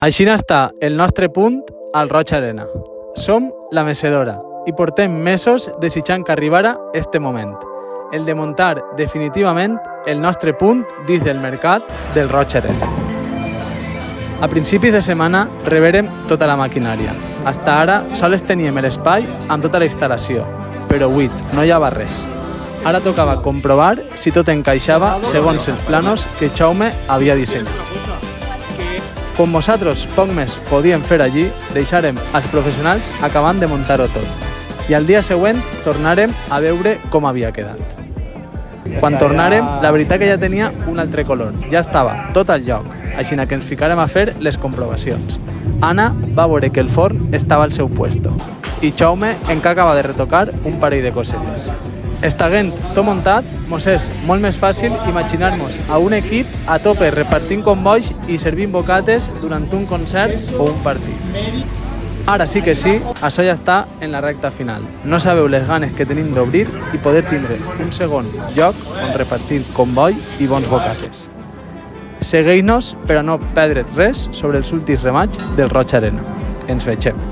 Així està el nostre punt al Roig Arena. Som la mecedora i portem mesos desitjant que arribara este moment, el de muntar definitivament el nostre punt dins del mercat del Roig Arena. A principis de setmana reverem tota la maquinària. Hasta ara sols teníem l'espai amb tota la instal·lació, però avui no hi havia res. Ara tocava comprovar si tot encaixava segons els planos que Jaume havia dissenyat. Com vosaltres poc més podíem fer allí, deixarem als professionals acabant de muntar-ho tot. I al dia següent tornarem a veure com havia quedat. Quan tornarem, la veritat que ja tenia un altre color. Ja estava tot al lloc, així que ens ficarem a fer les comprovacions. Anna va veure que el forn estava al seu puesto i Jaume encara acaba de retocar un parell de cosetes. Estaguent tot muntat, mos és molt més fàcil imaginar-nos a un equip a tope repartint combois i servint bocates durant un concert o un partit. Ara sí que sí, això ja està en la recta final. No sabeu les ganes que tenim d'obrir i poder tindre un segon lloc on repartir comboi i bons bocates. Segueix-nos per a no perdre res sobre els últims remats del Roig Arena. Ens vegem.